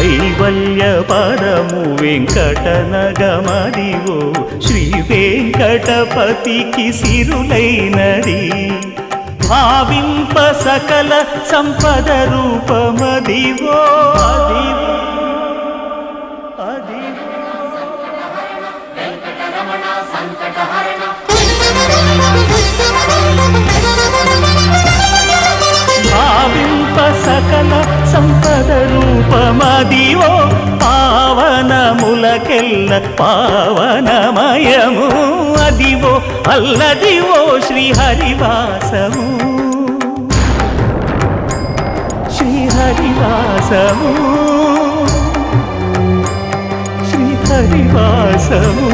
కైవల్య పదము వెంకటనగమదివో శ్రీ వెంకటపతికి సిరులైనది భావింప సకల సంపద రూపమదివో అదివో భావింప సకల సంపద రూపమదివో పావనములకెల్ల పావనమయము అదివో అల్లదివో శ్రీహరివాసము శ్రీహరివాసము శ్రీహరివాసము